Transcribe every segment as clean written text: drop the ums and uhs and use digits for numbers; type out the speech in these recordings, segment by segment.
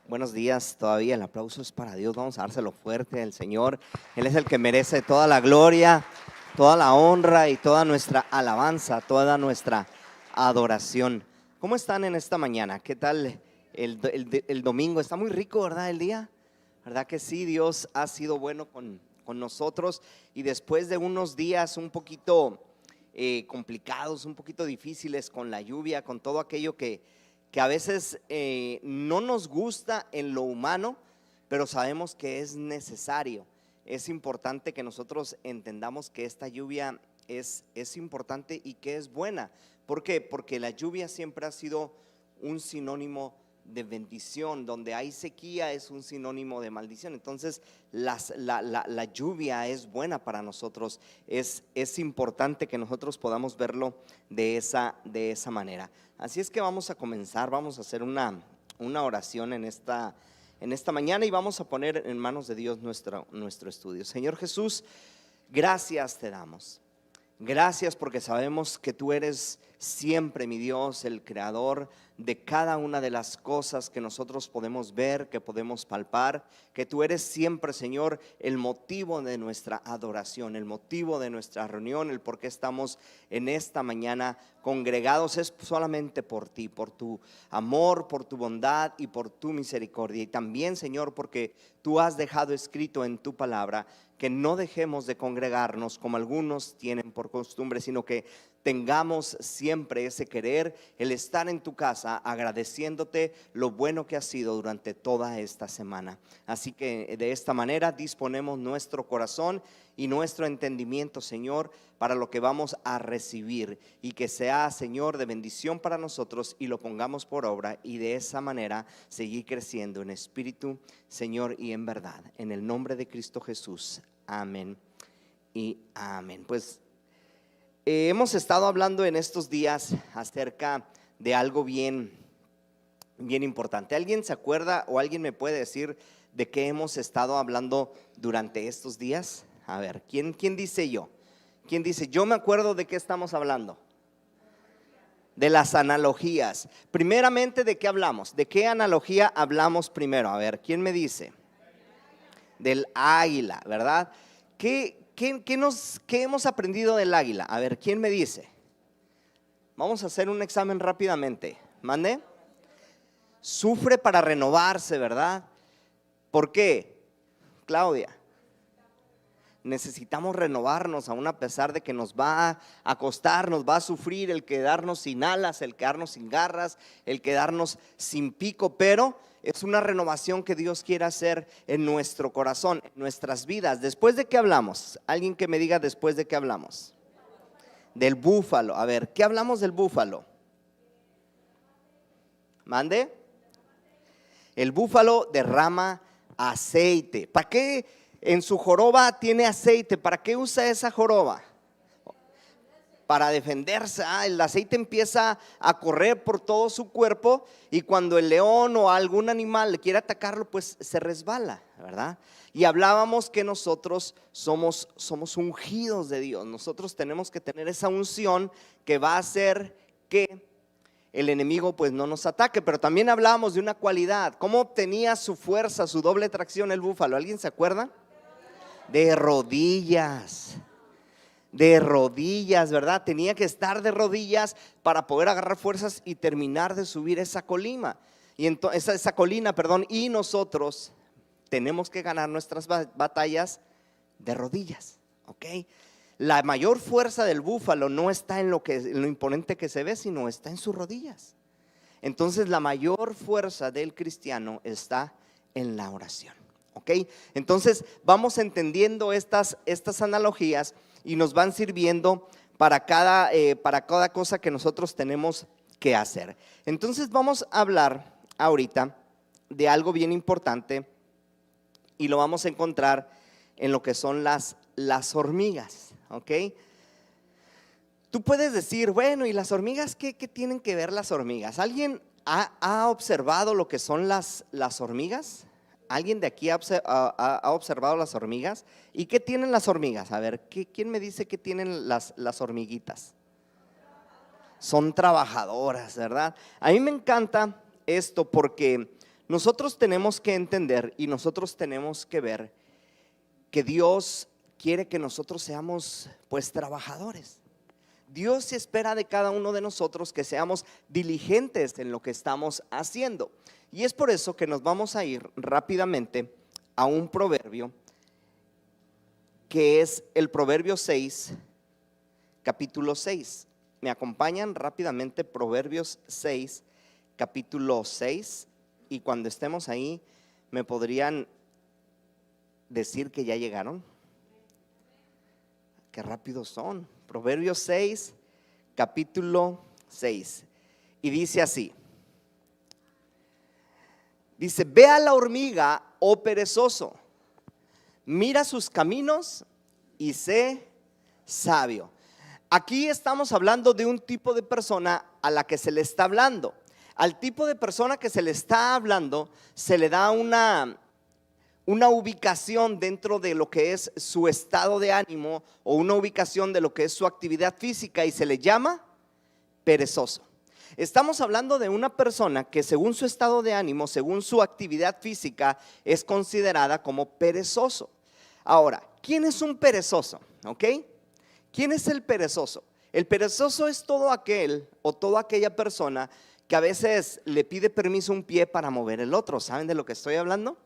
Buenos días, todavía el aplauso es para Dios, vamos a dárselo fuerte al Señor. Él es el que merece toda la gloria, toda la honra y toda nuestra alabanza, toda nuestra adoración. ¿Cómo están en esta mañana? ¿Qué tal el domingo? Está muy rico, ¿verdad? El día, ¿verdad que sí? Dios ha sido bueno con nosotros, y después de unos días un poquito complicados, un poquito difíciles con la lluvia, con todo aquello que a veces no nos gusta en lo humano, pero sabemos que es necesario. Es importante que nosotros entendamos que esta lluvia es importante y que es buena. ¿Por qué? Porque la lluvia siempre ha sido un sinónimo de bendición. Donde hay sequía es un sinónimo de maldición. Entonces la lluvia es buena para nosotros. Es importante que nosotros podamos verlo de esa manera. Así es que vamos a comenzar, vamos a hacer una oración en esta mañana, y vamos a poner en manos de Dios nuestro estudio. Señor Jesús, gracias te damos. Gracias porque sabemos que tú eres siempre, mi Dios, el creador de cada una de las cosas que nosotros podemos ver, que podemos palpar. Que tú eres siempre, Señor, el motivo de nuestra adoración, el motivo de nuestra reunión, el por qué estamos en esta mañana congregados. Es solamente por ti, por tu amor, por tu bondad y por tu misericordia. Y también, Señor, porque tú has dejado escrito en tu palabra que no dejemos de congregarnos como algunos tienen por costumbre, sino que tengamos siempre ese querer, el estar en tu casa agradeciéndote lo bueno que ha sido durante toda esta semana. Así que de esta manera disponemos nuestro corazón y nuestro entendimiento, Señor, para lo que vamos a recibir, y que sea, Señor, de bendición para nosotros, y lo pongamos por obra, y de esa manera seguir creciendo en espíritu, Señor, y en verdad. En el nombre de Cristo Jesús, amén y amén. Pues hemos estado hablando en estos días acerca de algo bien importante. ¿Alguien se acuerda o alguien me puede decir de qué hemos estado hablando durante estos días? A ver, ¿quién dice yo? ¿Quién dice? Yo me acuerdo de qué estamos hablando. De las analogías. Primeramente, ¿de qué hablamos? ¿De qué analogía hablamos primero? A ver, ¿quién me dice? Del águila, ¿verdad? ¿Qué hemos aprendido del águila? A ver, ¿quién me dice? Vamos a hacer un examen rápidamente. ¿Mande? Sufre para renovarse, ¿verdad? ¿Por qué, Claudia? Necesitamos renovarnos, aún a pesar de que nos va a costar, nos va a sufrir el quedarnos sin alas, el quedarnos sin garras, el quedarnos sin pico, pero es una renovación que Dios quiere hacer en nuestro corazón, en nuestras vidas. ¿Después de qué hablamos? Alguien que me diga después de qué hablamos. Del búfalo. A ver, ¿qué hablamos del búfalo? ¿Mande? El búfalo derrama aceite. ¿Para qué? En su joroba tiene aceite. ¿Para qué usa esa joroba? Para defenderse. El aceite empieza a correr por todo su cuerpo, y cuando el león o algún animal le quiere atacarlo, pues se resbala, ¿verdad? Y hablábamos que nosotros somos ungidos de Dios. Nosotros tenemos que tener esa unción que va a hacer que el enemigo pues no nos ataque. Pero también hablábamos de una cualidad. ¿Cómo obtenía su fuerza, su doble tracción el búfalo? ¿Alguien se acuerda? De rodillas. De rodillas, ¿verdad? Tenía que estar de rodillas para poder agarrar fuerzas y terminar de subir esa colina. Y entonces esa colina, perdón, y nosotros tenemos que ganar nuestras batallas de rodillas, ¿ok? La mayor fuerza del búfalo no está en lo imponente que se ve, sino está en sus rodillas. Entonces la mayor fuerza del cristiano está en la oración, ¿ok? Entonces vamos entendiendo estas analogías, y nos van sirviendo para cada cosa que nosotros tenemos que hacer. Entonces vamos a hablar ahorita de algo bien importante, y lo vamos a encontrar en lo que son las hormigas, ¿ok? Tú puedes decir, bueno, ¿y las hormigas qué tienen que ver las hormigas? ¿Alguien ha observado lo que son las hormigas? ¿Alguien de aquí ha observado las hormigas? ¿Y qué tienen las hormigas? A ver, ¿quién me dice qué tienen las hormiguitas? Son trabajadoras, ¿verdad? A mí me encanta esto porque nosotros tenemos que entender y nosotros tenemos que ver que Dios quiere que nosotros seamos pues trabajadores. Dios espera de cada uno de nosotros que seamos diligentes en lo que estamos haciendo. Y es por eso que nos vamos a ir rápidamente a un proverbio que es el Proverbio 6, capítulo 6. ¿Me acompañan rápidamente? Proverbios 6, capítulo 6. Y cuando estemos ahí, ¿me podrían decir que ya llegaron? Qué rápidos son. Proverbios 6, capítulo 6. Y dice así. Dice: ve a la hormiga, oh perezoso, mira sus caminos y sé sabio. Aquí estamos hablando de un tipo de persona a la que se le está hablando. Al tipo de persona que se le está hablando se le da una ubicación dentro de lo que es su estado de ánimo o una ubicación de lo que es su actividad física y se le llama perezoso. Estamos hablando de una persona que según su estado de ánimo, según su actividad física, es considerada como perezoso. Ahora, ¿quién es un perezoso? ¿Ok? ¿Quién es el perezoso? El perezoso es todo aquel o toda aquella persona que a veces le pide permiso a un pie para mover el otro. ¿Saben de lo que estoy hablando?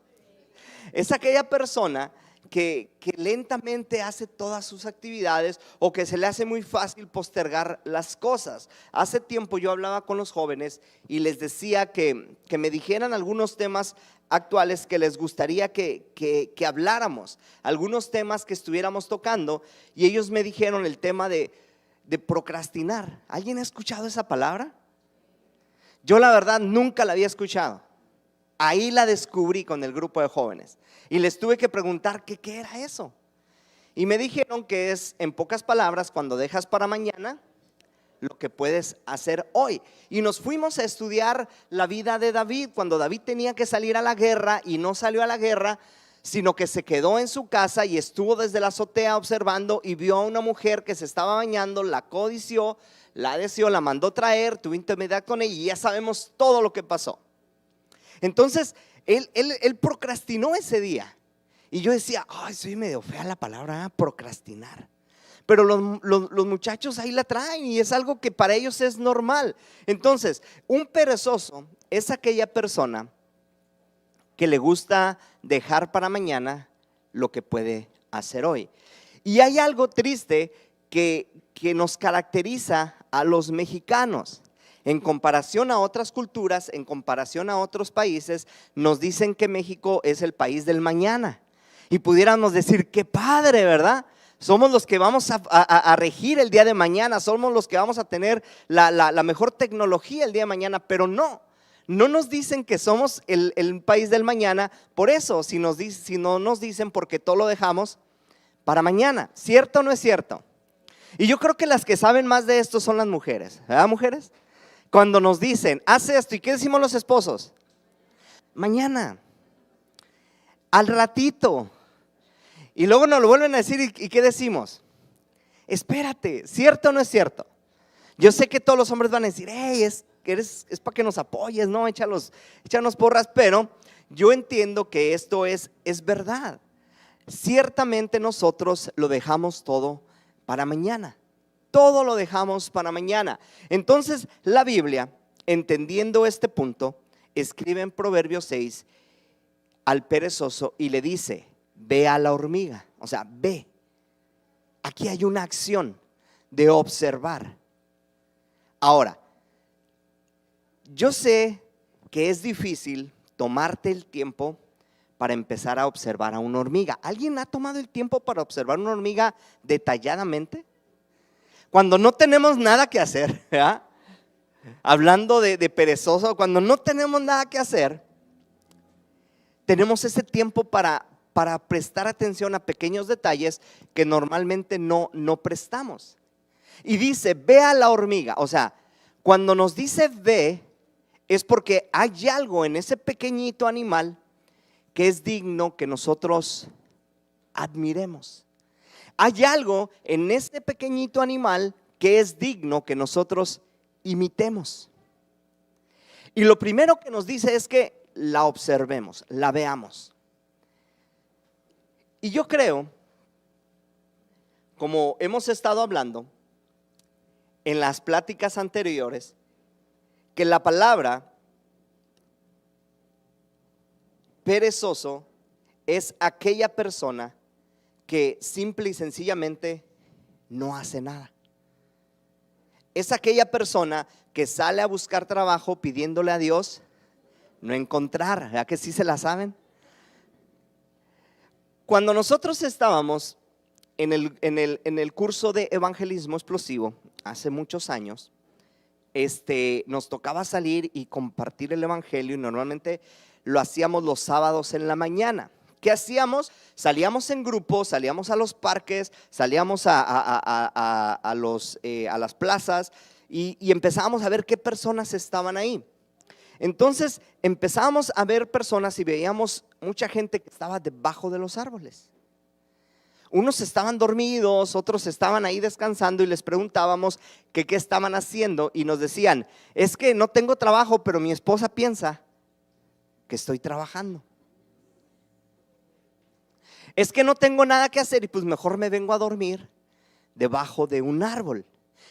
Es aquella persona que lentamente hace todas sus actividades o que se le hace muy fácil postergar las cosas. Hace tiempo yo hablaba con los jóvenes y les decía que me dijeran algunos temas actuales que les gustaría que habláramos, algunos temas que estuviéramos tocando, y ellos me dijeron el tema de procrastinar. ¿Alguien ha escuchado esa palabra? Yo la verdad nunca la había escuchado. Ahí la descubrí con el grupo de jóvenes y les tuve que preguntar qué era eso. Y me dijeron que es, en pocas palabras, cuando dejas para mañana lo que puedes hacer hoy. Y nos fuimos a estudiar la vida de David, cuando David tenía que salir a la guerra y no salió a la guerra, sino que se quedó en su casa y estuvo desde la azotea observando y vio a una mujer que se estaba bañando, la codició, la deseó, la mandó traer, tuvo intimidad con ella y ya sabemos todo lo que pasó. Entonces, él procrastinó ese día. Y yo decía, ay, soy medio fea la palabra, procrastinar. Pero los muchachos ahí la traen y es algo que para ellos es normal. Entonces, un perezoso es aquella persona que le gusta dejar para mañana lo que puede hacer hoy. Y hay algo triste que nos caracteriza a los mexicanos. En comparación a otras culturas, en comparación a otros países, nos dicen que México es el país del mañana. Y pudiéramos decir, qué padre, ¿verdad? Somos los que vamos a regir el día de mañana, somos los que vamos a tener la mejor tecnología el día de mañana, pero no nos dicen que somos el país del mañana por eso, si no nos dicen porque todo lo dejamos para mañana. ¿Cierto o no es cierto? Y yo creo que las que saben más de esto son las mujeres, ¿verdad, mujeres? Cuando nos dicen, haz esto, ¿y qué decimos los esposos? Mañana, al ratito. Y luego nos lo vuelven a decir, ¿y qué decimos? Espérate, ¿cierto o no es cierto? Yo sé que todos los hombres van a decir, hey, es para que nos apoyes, ¿no? Échanos porras, pero yo entiendo que esto es verdad. Ciertamente nosotros lo dejamos todo para mañana. Todo lo dejamos para mañana. Entonces la Biblia, entendiendo este punto, escribe en Proverbios 6 al perezoso y le dice, ve a la hormiga. O sea, ve. Aquí hay una acción de observar. Ahora, yo sé que es difícil tomarte el tiempo para empezar a observar a una hormiga. ¿Alguien ha tomado el tiempo para observar una hormiga detalladamente? Cuando no tenemos nada que hacer, ¿verdad? Hablando de perezoso, cuando no tenemos nada que hacer, tenemos ese tiempo para prestar atención a pequeños detalles que normalmente no prestamos. Y dice, ve a la hormiga. O sea, cuando nos dice ve, es porque hay algo en ese pequeñito animal que es digno que nosotros admiremos. Hay algo en este pequeñito animal que es digno que nosotros imitemos. Y lo primero que nos dice es que la observemos, la veamos. Y yo creo, como hemos estado hablando en las pláticas anteriores, que la palabra perezoso es aquella persona que simple y sencillamente no hace nada. Es aquella persona que sale a buscar trabajo pidiéndole a Dios no encontrar. ¿Verdad que sí se la saben? Cuando nosotros estábamos en el curso de evangelismo explosivo hace muchos años, nos tocaba salir y compartir el evangelio, y normalmente lo hacíamos los sábados en la mañana. ¿Qué hacíamos? Salíamos en grupo, salíamos a los parques, salíamos a las plazas y empezábamos a ver qué personas estaban ahí. Entonces empezábamos a ver personas y veíamos mucha gente que estaba debajo de los árboles. Unos estaban dormidos, otros estaban ahí descansando, y les preguntábamos que qué estaban haciendo, y nos decían: es que no tengo trabajo, pero mi esposa piensa que estoy trabajando. Es que no tengo nada que hacer y pues mejor me vengo a dormir debajo de un árbol.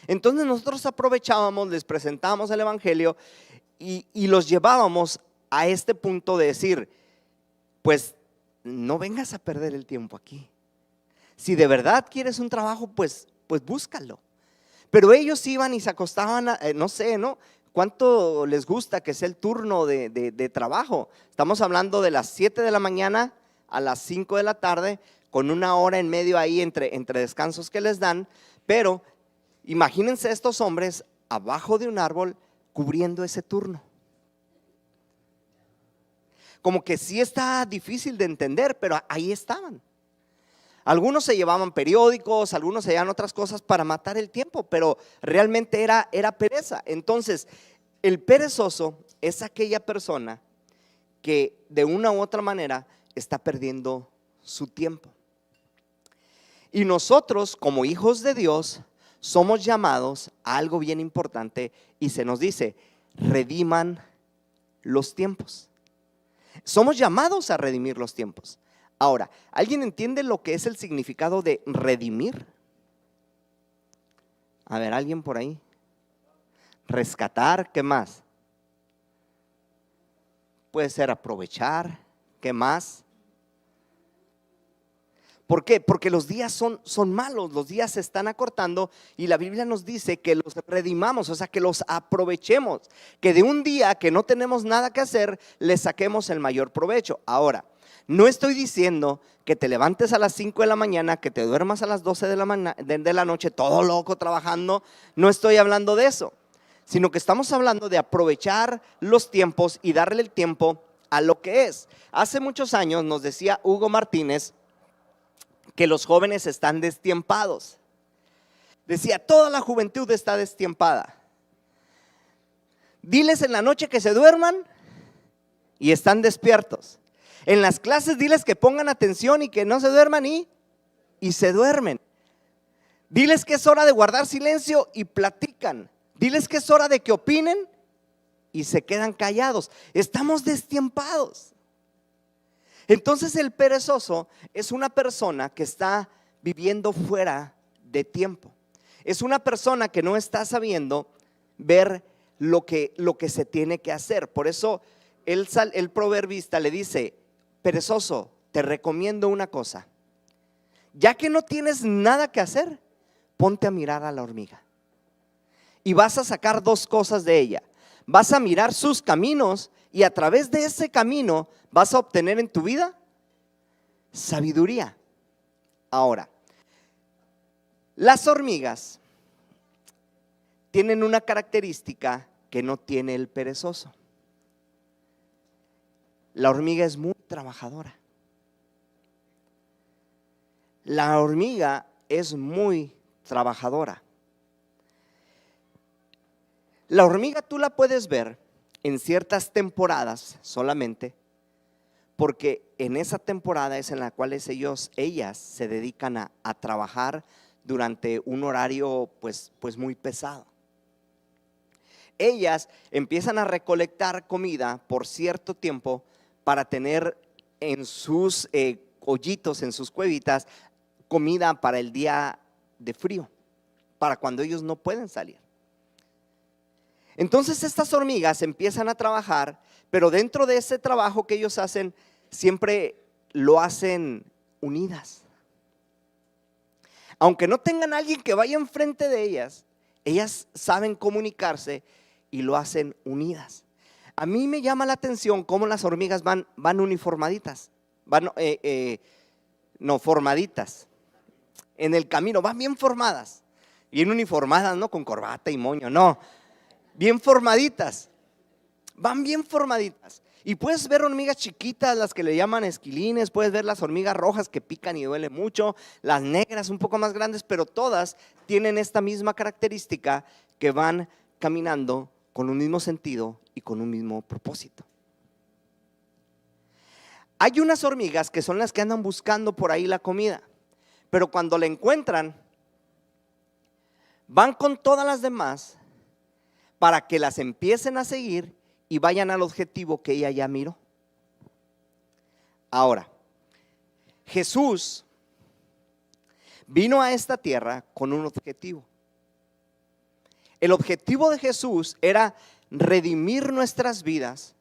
Entonces nosotros aprovechábamos, les presentábamos el evangelio y los llevábamos a este punto de decir: pues no vengas a perder el tiempo aquí. Si de verdad quieres un trabajo, pues búscalo. Pero ellos iban y se acostaban, no sé, ¿no? ¿Cuánto les gusta que sea el turno de trabajo? Estamos hablando de las 7 de la mañana a las 5 de la tarde, con una hora en medio ahí entre descansos que les dan. Pero imagínense estos hombres abajo de un árbol cubriendo ese turno. Como que sí está difícil de entender, pero ahí estaban. Algunos se llevaban periódicos, algunos se llevaban otras cosas para matar el tiempo, pero realmente era pereza. Entonces, el perezoso es aquella persona que de una u otra manera está perdiendo su tiempo. Y nosotros, como hijos de Dios, somos llamados a algo bien importante, y se nos dice: rediman los tiempos. Somos llamados a redimir los tiempos. Ahora, ¿alguien entiende lo que es el significado de redimir? A ver, ¿alguien por ahí? Rescatar, ¿qué más? Puede ser aprovechar, ¿qué más? ¿Por qué? Porque los días son malos, los días se están acortando, y la Biblia nos dice que los redimamos, o sea, que los aprovechemos, que de un día que no tenemos nada que hacer, le saquemos el mayor provecho. Ahora, no estoy diciendo que te levantes a las 5 de la mañana, que te duermas a las 12 de la noche, todo loco trabajando. No estoy hablando de eso, sino que estamos hablando de aprovechar los tiempos y darle el tiempo a lo que es. Hace muchos años nos decía Hugo Martínez que los jóvenes están destiempados. Decía: toda la juventud está destiempada. Diles en la noche que se duerman y están despiertos. En las clases diles que pongan atención y que no se duerman y se duermen. Diles que es hora de guardar silencio y platican. Diles que es hora de que opinen y se quedan callados. Estamos destiempados. Entonces el perezoso es una persona que está viviendo fuera de tiempo. Es una persona que no está sabiendo ver lo que se tiene que hacer. Por eso el proverbista le dice: perezoso, te recomiendo una cosa. Ya que no tienes nada que hacer, ponte a mirar a la hormiga. Y vas a sacar dos cosas de ella. Vas a mirar sus caminos, y a través de ese camino vas a obtener en tu vida sabiduría. Ahora, las hormigas tienen una característica que no tiene el perezoso. La hormiga es muy trabajadora. La hormiga es muy trabajadora. La hormiga tú la puedes ver en ciertas temporadas solamente, porque en esa temporada es en la cual ellas se dedican a trabajar durante un horario pues muy pesado. Ellas empiezan a recolectar comida por cierto tiempo para tener en sus hoyitos, en sus cuevitas, comida para el día de frío, para cuando ellos no pueden salir. Entonces estas hormigas empiezan a trabajar, pero dentro de ese trabajo que ellos hacen, siempre lo hacen unidas. Aunque no tengan a alguien que vaya enfrente de ellas, ellas saben comunicarse y lo hacen unidas. A mí me llama la atención cómo las hormigas van uniformaditas, formaditas. En el camino van bien formadas, bien uniformadas, no con corbata y moño, no, bien formaditas, van bien formaditas. Y puedes ver hormigas chiquitas, las que le llaman esquilines, puedes ver las hormigas rojas que pican y duele mucho, las negras un poco más grandes, pero todas tienen esta misma característica, que van caminando con un mismo sentido y con un mismo propósito. Hay unas hormigas que son las que andan buscando por ahí la comida, pero cuando la encuentran, van con todas las demás para que las empiecen a seguir y vayan al objetivo que ella ya miró. Ahora, Jesús vino a esta tierra con un objetivo. El objetivo de Jesús era redimir nuestras vidas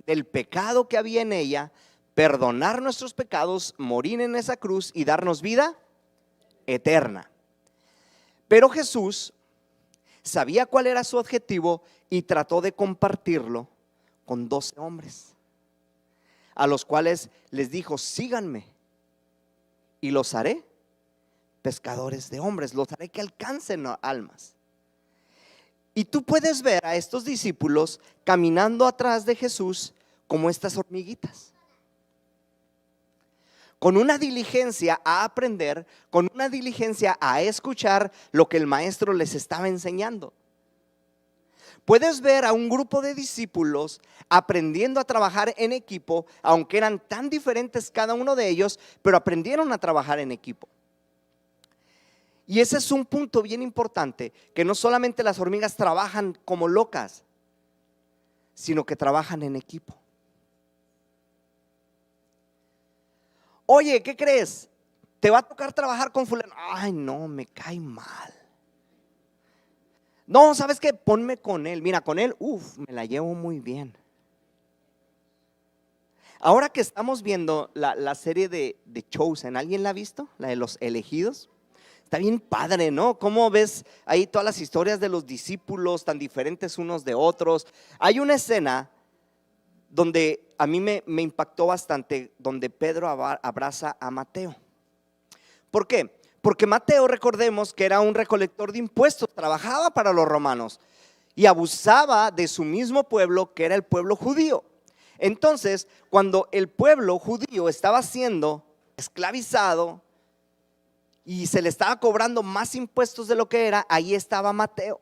del pecado que había en ella, perdonar nuestros pecados, morir en esa cruz y darnos vida eterna. Pero Jesús sabía cuál era su objetivo y trató de compartirlo con 12 hombres, a los cuales les dijo: síganme y los haré pescadores de hombres, los haré que alcancen almas. Y tú puedes ver a estos discípulos caminando atrás de Jesús como estas hormiguitas, con una diligencia a aprender, con una diligencia a escuchar lo que el maestro les estaba enseñando. Puedes ver a un grupo de discípulos aprendiendo a trabajar en equipo, aunque eran tan diferentes cada uno de ellos, pero aprendieron a trabajar en equipo. Y ese es un punto bien importante, que no solamente las hormigas trabajan como locas, sino que trabajan en equipo. Oye, ¿qué crees? ¿Te va a tocar trabajar con fulano? Ay, no, me cae mal. No, ¿sabes qué? Ponme con él. Mira, con él, me la llevo muy bien. Ahora que estamos viendo la serie de Chosen, ¿alguien la ha visto? La de los elegidos. Está bien padre, ¿no? ¿Cómo ves ahí todas las historias de los discípulos tan diferentes unos de otros? Hay una escena donde a mí me impactó bastante, donde Pedro abraza a Mateo. ¿Por qué? Porque Mateo, recordemos que era un recolector de impuestos, trabajaba para los romanos y abusaba de su mismo pueblo, que era el pueblo judío. Entonces, cuando el pueblo judío estaba siendo esclavizado y se le estaba cobrando más impuestos de lo que era, ahí estaba Mateo.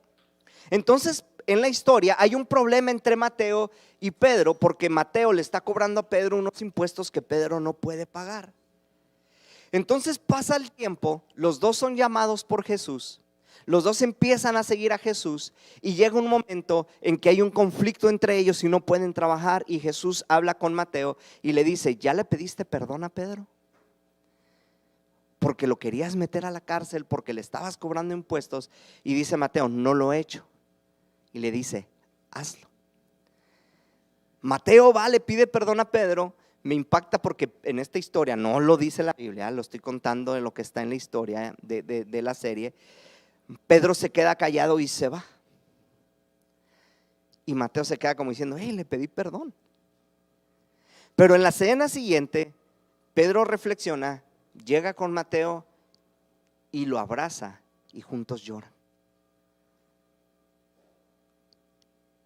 Entonces, en la historia hay un problema entre Mateo y Pedro, porque Mateo le está cobrando a Pedro unos impuestos que Pedro no puede pagar. Entonces pasa el tiempo, los dos son llamados por Jesús, los dos empiezan a seguir a Jesús y llega un momento en que hay un conflicto entre ellos y no pueden trabajar, y Jesús habla con Mateo y le dice: ¿ya le pediste perdón a Pedro? Porque lo querías meter a la cárcel porque le estabas cobrando impuestos. Y dice Mateo: no lo he hecho. Y le dice: hazlo. Mateo va, le pide perdón a Pedro. Me impacta porque en esta historia, no lo dice la Biblia, lo estoy contando de lo que está en la historia de la serie. Pedro se queda callado y se va. Y Mateo se queda como diciendo: le pedí perdón. Pero en la escena siguiente, Pedro reflexiona, llega con Mateo y lo abraza y juntos lloran.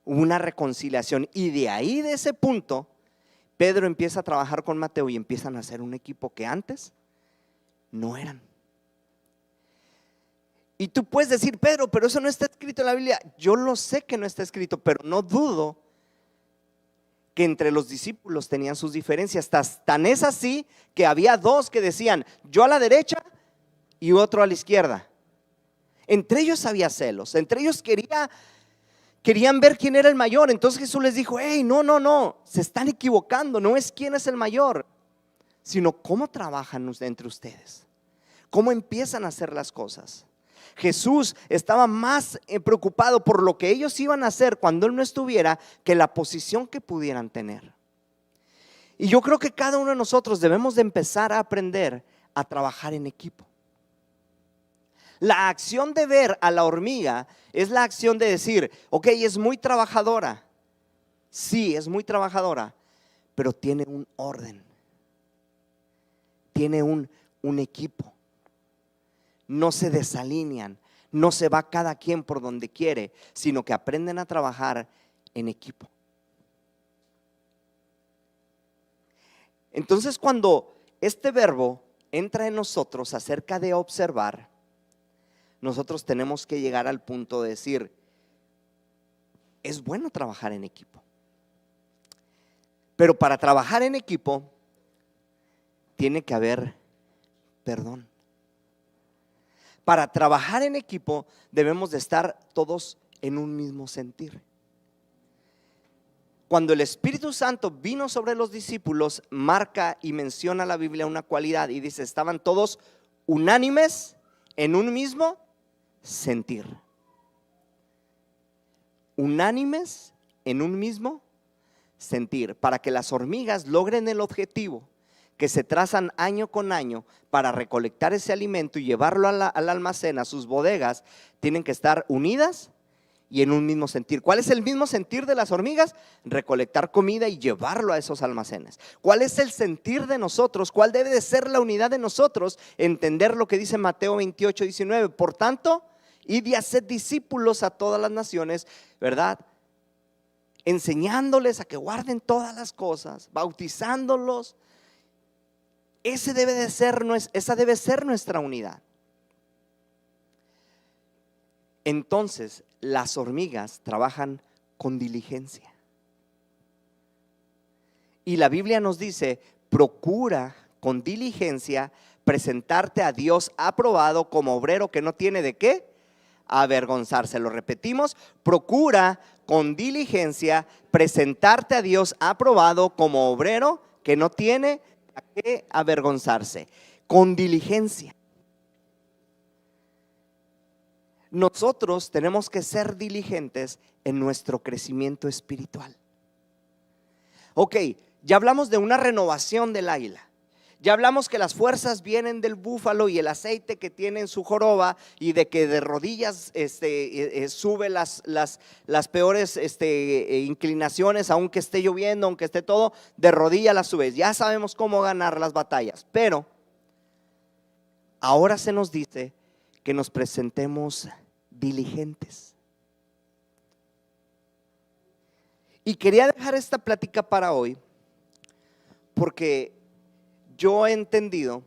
Hubo una reconciliación, y de ahí, de ese punto, Pedro empieza a trabajar con Mateo y empiezan a hacer un equipo que antes no eran. Y tú puedes decir: Pedro, pero eso no está escrito en la Biblia. Yo lo sé que no está escrito, pero no dudo que entre los discípulos tenían sus diferencias. Tan es así que había dos que decían, yo a la derecha y otro a la izquierda. Entre ellos había celos, entre ellos querían ver quién era el mayor. Entonces Jesús les dijo, hey, no, se están equivocando, no es quién es el mayor, sino cómo trabajan entre ustedes, cómo empiezan a hacer las cosas. Jesús estaba más preocupado por lo que ellos iban a hacer cuando Él no estuviera que la posición que pudieran tener. Y yo creo que cada uno de nosotros debemos de empezar a aprender a trabajar en equipo. La acción de ver a la hormiga es la acción de decir, ok, es muy trabajadora. Sí, es muy trabajadora, pero tiene un orden, tiene un equipo. No se desalinean, no se va cada quien por donde quiere, sino que aprenden a trabajar en equipo. Entonces, cuando este verbo entra en nosotros acerca de observar, nosotros tenemos que llegar al punto de decir, es bueno trabajar en equipo. Pero para trabajar en equipo tiene que haber perdón. Para trabajar en equipo debemos de estar todos en un mismo sentir. Cuando el Espíritu Santo vino sobre los discípulos, marca y menciona la Biblia una cualidad y dice, estaban todos unánimes en un mismo sentir. Unánimes en un mismo sentir, para que las hormigas logren el objetivo que se trazan año con año para recolectar ese alimento y llevarlo al almacén, a sus bodegas. Tienen que estar unidas y en un mismo sentir. ¿Cuál es el mismo sentir de las hormigas? Recolectar comida y llevarlo a esos almacenes. ¿Cuál es el sentir de nosotros? ¿Cuál debe de ser la unidad de nosotros? Entender lo que dice Mateo 28:19. Por tanto, id y haced discípulos a todas las naciones, ¿verdad? Enseñándoles a que guarden todas las cosas, bautizándolos. Esa debe ser nuestra unidad. Entonces, las hormigas trabajan con diligencia. Y la Biblia nos dice, procura con diligencia presentarte a Dios aprobado como obrero que no tiene de qué avergonzarse. Lo repetimos, procura con diligencia presentarte a Dios aprobado como obrero que no tiene a qué avergonzarse. Con diligencia. Nosotros tenemos que ser diligentes en nuestro crecimiento espiritual. Ok, ya hablamos de una renovación del águila. Ya hablamos que las fuerzas vienen del búfalo y el aceite que tiene en su joroba, y de que de rodillas sube las peores inclinaciones, aunque esté lloviendo, aunque esté todo, de rodillas las subes. Ya sabemos cómo ganar las batallas, pero ahora se nos dice que nos presentemos diligentes. Y quería dejar esta plática para hoy porque yo he entendido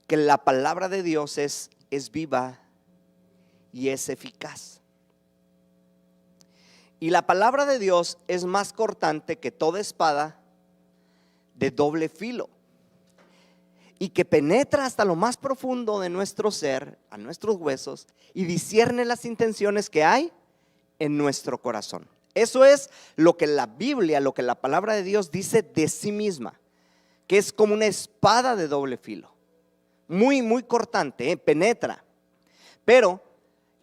que la palabra de Dios es viva y es eficaz. Y la palabra de Dios es más cortante que toda espada de doble filo, y que penetra hasta lo más profundo de nuestro ser, a nuestros huesos, y discierne las intenciones que hay en nuestro corazón. Eso es lo que la Biblia, lo que la palabra de Dios dice de sí misma, que es como una espada de doble filo, muy, muy cortante, penetra. Pero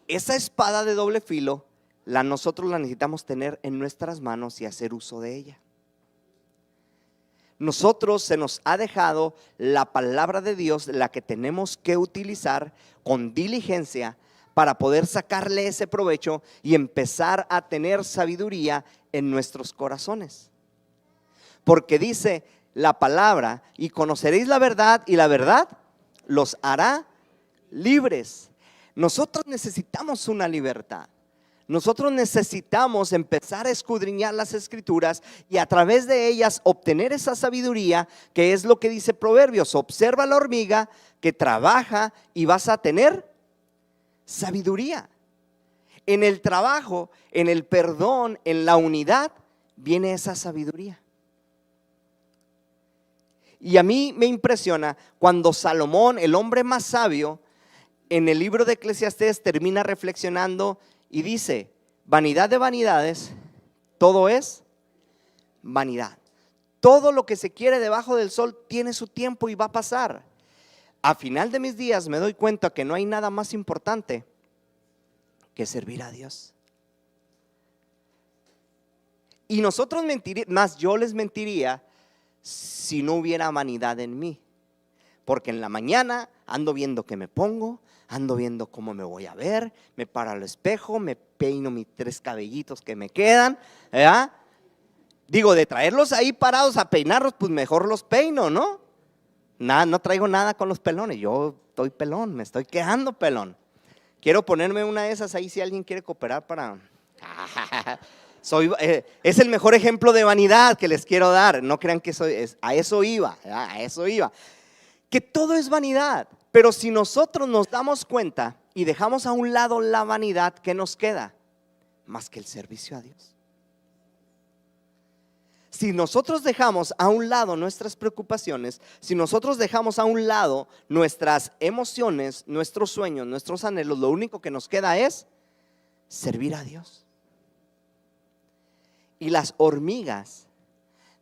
esa espada de doble filo, nosotros la necesitamos tener en nuestras manos y hacer uso de ella. Nosotros se nos ha dejado la palabra de Dios, la que tenemos que utilizar con diligencia para poder sacarle ese provecho y empezar a tener sabiduría en nuestros corazones. Porque dice la palabra, y conoceréis la verdad, y la verdad los hará libres. Nosotros necesitamos una libertad. Nosotros necesitamos empezar a escudriñar las escrituras y a través de ellas obtener esa sabiduría, que es lo que dice Proverbios: observa la hormiga que trabaja y vas a tener sabiduría. En el trabajo, en el perdón, en la unidad, viene esa sabiduría. Y a mí me impresiona cuando Salomón, el hombre más sabio, en el libro de Eclesiastés termina reflexionando y dice: vanidad de vanidades, todo es vanidad. Todo lo que se quiere debajo del sol tiene su tiempo y va a pasar. A final de mis días me doy cuenta que no hay nada más importante que servir a Dios. Y nosotros más yo les mentiría si no hubiera vanidad en mí. Porque en la mañana ando viendo qué me pongo, ando viendo cómo me voy a ver, me paro al espejo, me peino mis 3 cabellitos que me quedan, ¿verdad? Digo, de traerlos ahí parados a peinarlos, pues mejor los peino, ¿no? Nada, no traigo nada con los pelones, yo estoy pelón, me estoy quedando pelón. Quiero ponerme una de esas ahí si alguien quiere cooperar para... es el mejor ejemplo de vanidad que les quiero dar. No crean que a eso iba, ¿verdad? A eso iba. Que todo es vanidad, pero si nosotros nos damos cuenta y dejamos a un lado la vanidad, ¿qué nos queda? Más que el servicio a Dios. Si nosotros dejamos a un lado nuestras preocupaciones, si nosotros dejamos a un lado nuestras emociones, nuestros sueños, nuestros anhelos, lo único que nos queda es servir a Dios. Y las hormigas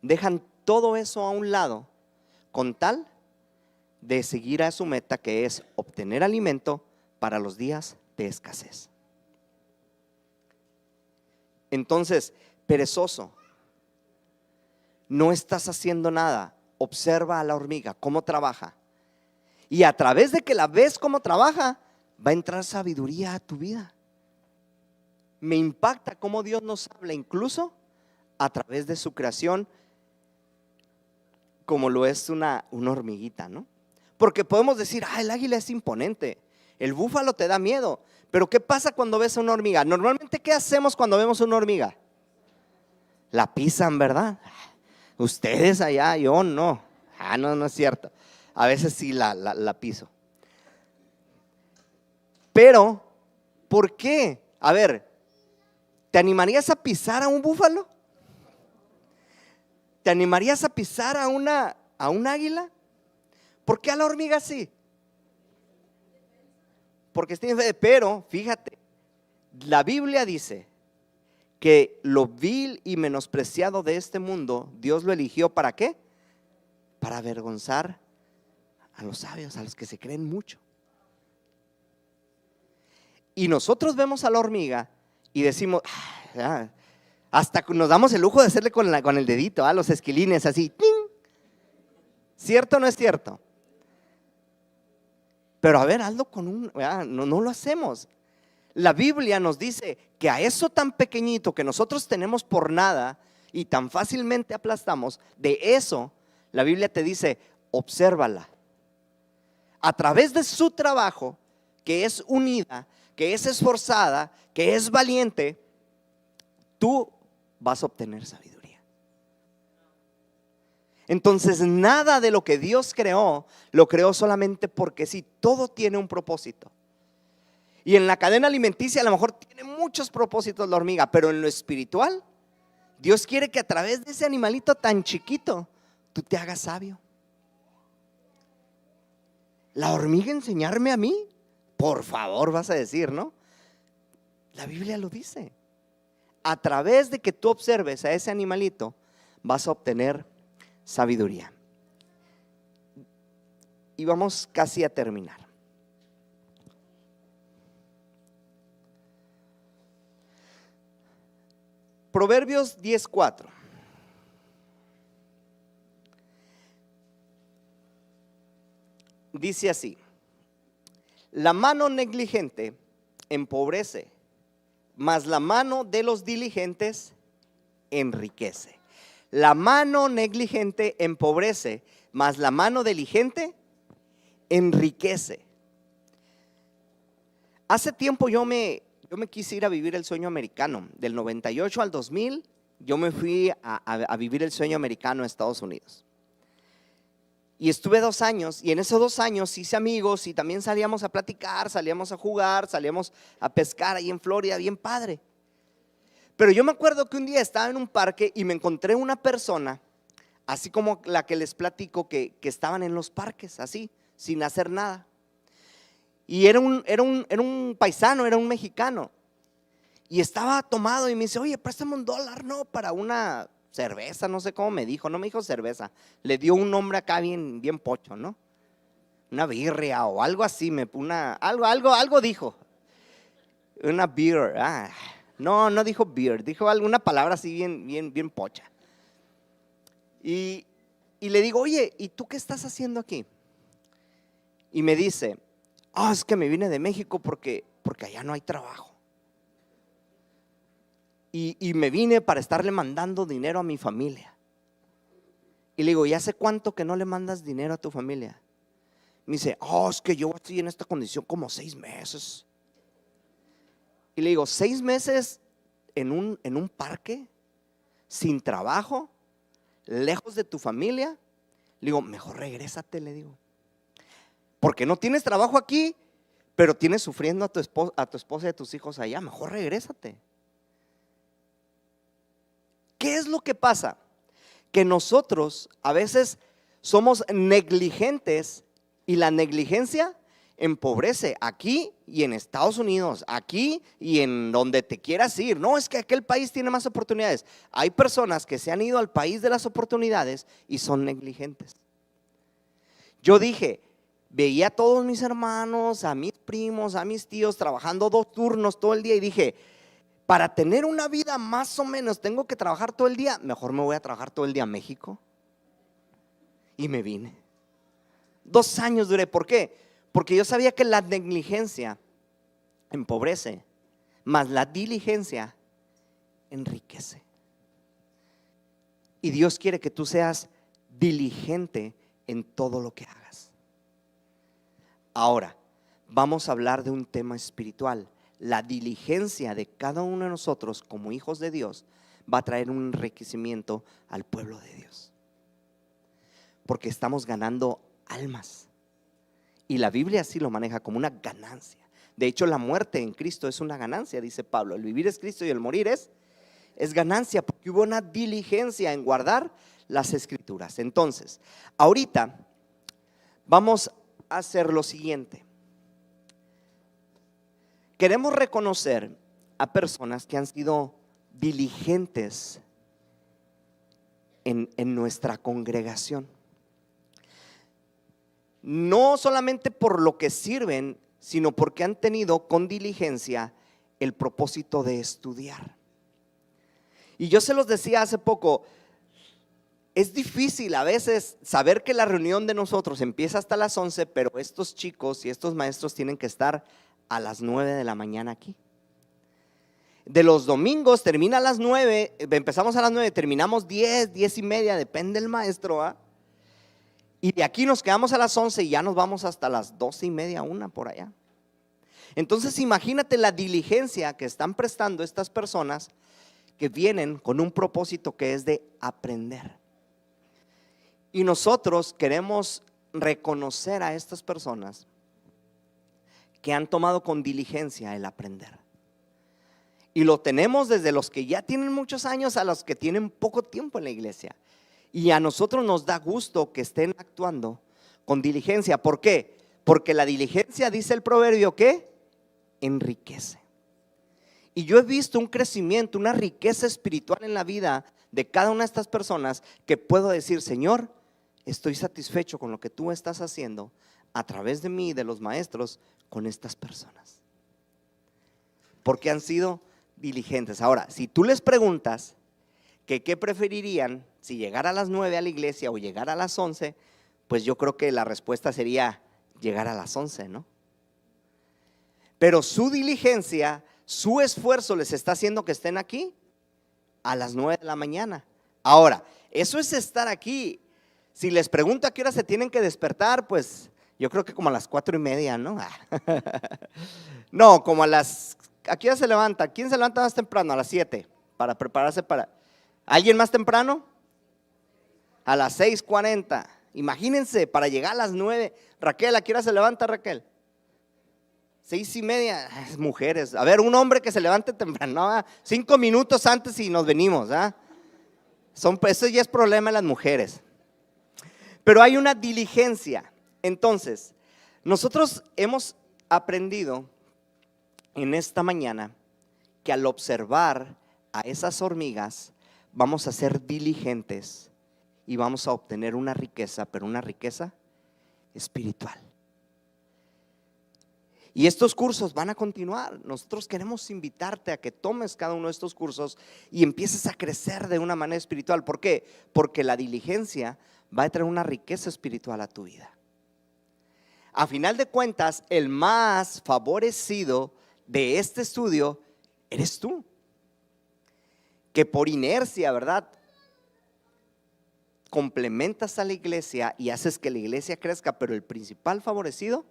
dejan todo eso a un lado con tal de seguir a su meta, que es obtener alimento para los días de escasez. Entonces, perezoso, no estás haciendo nada. Observa a la hormiga cómo trabaja, y a través de que la ves cómo trabaja, va a entrar sabiduría a tu vida. Me impacta cómo Dios nos habla incluso a través de su creación, como lo es una hormiguita, ¿no? Porque podemos decir: el águila es imponente, el búfalo te da miedo. Pero ¿qué pasa cuando ves a una hormiga? Normalmente, ¿qué hacemos cuando vemos una hormiga? La pisan, ¿verdad? Ustedes allá, yo no. No es cierto. A veces sí la piso. Pero, ¿por qué? A ver, ¿te animarías a pisar a un búfalo? ¿Te animarías a pisar a un águila? ¿Por qué a la hormiga sí? Porque pero fíjate, la Biblia dice que lo vil y menospreciado de este mundo, Dios lo eligió ¿para qué? Para avergonzar a los sabios, a los que se creen mucho. Y nosotros vemos a la hormiga y decimos, hasta nos damos el lujo de hacerle con el dedito a los esquilines así, ¡ting! ¿Cierto o no es cierto? Pero a ver, hazlo no lo hacemos. La Biblia nos dice que a eso tan pequeñito que nosotros tenemos por nada y tan fácilmente aplastamos, de eso la Biblia te dice: obsérvala. A través de su trabajo, que es unida, que es esforzada, que es valiente, tú vas a obtener sabiduría. Entonces, nada de lo que Dios creó, lo creó solamente porque sí. Todo tiene un propósito. Y en la cadena alimenticia a lo mejor tiene muchos propósitos la hormiga, pero en lo espiritual, Dios quiere que a través de ese animalito tan chiquito, tú te hagas sabio. La hormiga enseñarme a mí, por favor, vas a decir, ¿no? La Biblia lo dice. A través de que tú observes a ese animalito, vas a obtener sabiduría. Y vamos casi a terminar. Proverbios 10:4. Dice así: la mano negligente empobrece, mas la mano de los diligentes enriquece. La mano negligente empobrece, mas la mano diligente enriquece. Hace tiempo yo me quise ir a vivir el sueño americano. Del 98 al 2000 yo me fui a vivir el sueño americano a Estados Unidos. Y estuve 2 años, y en esos 2 años hice amigos y también salíamos a platicar, salíamos a jugar, salíamos a pescar ahí en Florida, bien padre. Pero yo me acuerdo que un día estaba en un parque y me encontré una persona, así como la que les platico, que estaban en los parques, así, sin hacer nada. Y era un paisano, era un mexicano. Y estaba tomado y me dice, oye, préstame $1, ¿no? Para una cerveza, no sé cómo me dijo, no me dijo cerveza. Le dio un nombre acá bien, bien pocho, ¿no? Una birria o algo así, algo dijo. Una beer, no dijo beer, dijo alguna palabra así bien pocha. Y le digo, oye, ¿y tú qué estás haciendo aquí? Y me dice, es que me vine de México porque allá no hay trabajo. Y me vine para estarle mandando dinero a mi familia. Y le digo, ¿y hace cuánto que no le mandas dinero a tu familia? Me dice, es que yo estoy en esta condición como 6 meses. Y le digo, 6 meses en un parque, sin trabajo, lejos de tu familia. Le digo, mejor regrésate, le digo. Porque no tienes trabajo aquí, pero tienes sufriendo a tu esposa y a tus hijos allá. Mejor regrésate. ¿Qué es lo que pasa? Que nosotros a veces somos negligentes y la negligencia empobrece aquí y en Estados Unidos, aquí y en donde te quieras ir. No, es que aquel país tiene más oportunidades. Hay personas que se han ido al país de las oportunidades y son negligentes. Yo dije, veía a todos mis hermanos, a mis primos, a mis tíos trabajando 2 turnos todo el día y dije, para tener una vida más o menos tengo que trabajar todo el día, mejor me voy a trabajar todo el día a México. Y me vine. 2 años duré, ¿por qué? Porque yo sabía que la negligencia empobrece, mas la diligencia enriquece. Y Dios quiere que tú seas diligente en todo lo que hagas. Ahora, vamos a hablar de un tema espiritual. La diligencia de cada uno de nosotros como hijos de Dios va a traer un enriquecimiento al pueblo de Dios. Porque estamos ganando almas. Y la Biblia así lo maneja como una ganancia. De hecho, la muerte en Cristo es una ganancia, dice Pablo. El vivir es Cristo y el morir es ganancia, porque hubo una diligencia en guardar las escrituras. Entonces, ahorita vamos a hacer lo siguiente. Queremos reconocer a personas que han sido diligentes en nuestra congregación. No solamente por lo que sirven, sino porque han tenido con diligencia el propósito de estudiar. Y yo se los decía hace poco, es difícil a veces saber que la reunión de nosotros empieza hasta las 11, pero estos chicos y estos maestros tienen que estar a las 9 de la mañana aquí. De los domingos termina a las 9, empezamos a las 9, terminamos 10, 10 y media, depende del maestro, y de aquí nos quedamos a las 11 y ya nos vamos hasta las 12 y media, 1 por allá. Entonces imagínate la diligencia que están prestando estas personas que vienen con un propósito que es de aprender. Y nosotros queremos reconocer a estas personas que han tomado con diligencia el aprender. Y lo tenemos desde los que ya tienen muchos años a los que tienen poco tiempo en la iglesia. Y a nosotros nos da gusto que estén actuando con diligencia. ¿Por qué? Porque la diligencia, dice el proverbio, que enriquece. Y yo he visto un crecimiento, una riqueza espiritual en la vida de cada una de estas personas que puedo decir, Señor, estoy satisfecho con lo que tú estás haciendo a través de mí y de los maestros con estas personas. Porque han sido diligentes. Ahora, si tú les preguntas que qué preferirían, si llegar a las 9 a la iglesia o llegar a las 11, pues yo creo que la respuesta sería llegar a las 11, ¿no? Pero su diligencia, su esfuerzo les está haciendo que estén aquí a las 9 de la mañana. Ahora, eso es estar aquí. Si les pregunto a qué hora se tienen que despertar, pues yo creo que como a las 4:30, ¿no? No, como ¿a qué hora se levanta? ¿Quién se levanta más temprano? A las 7, para prepararse para… ¿Alguien más temprano? A las 6:40. Imagínense, para llegar a las 9. Raquel, ¿a qué hora se levanta Raquel? 6:30, mujeres. A ver, un hombre que se levante temprano, ¿no? 5 minutos antes y nos venimos, ¿ah? Eso ya es problema de las mujeres. Pero hay una diligencia. Entonces, nosotros hemos aprendido en esta mañana que al observar a esas hormigas vamos a ser diligentes y vamos a obtener una riqueza, pero una riqueza espiritual. Y estos cursos van a continuar. Nosotros queremos invitarte a que tomes cada uno de estos cursos y empieces a crecer de una manera espiritual. ¿Por qué? Porque la diligencia va a traer una riqueza espiritual a tu vida. A final de cuentas, el más favorecido de este estudio eres tú, que por inercia, ¿verdad?, complementas a la iglesia y haces que la iglesia crezca, pero el principal favorecido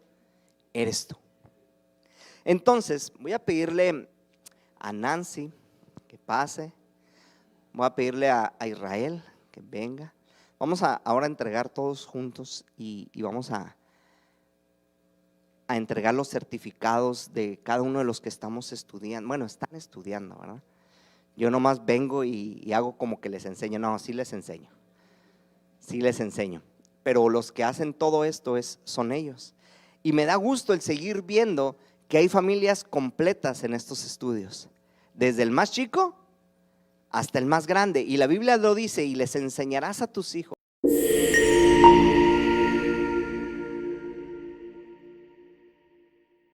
eres tú. Entonces voy a pedirle a Nancy que pase, voy a pedirle a Israel que venga. Vamos a ahora entregar todos juntos y vamos a entregar los certificados de cada uno de los que estamos estudiando. Bueno, están estudiando, ¿verdad? Yo nomás vengo y hago como que les enseño. No, sí les enseño. Sí les enseño. Pero los que hacen todo esto son ellos. Y me da gusto el seguir viendo que hay familias completas en estos estudios, desde el más chico hasta el más grande. Y la Biblia lo dice: y les enseñarás a tus hijos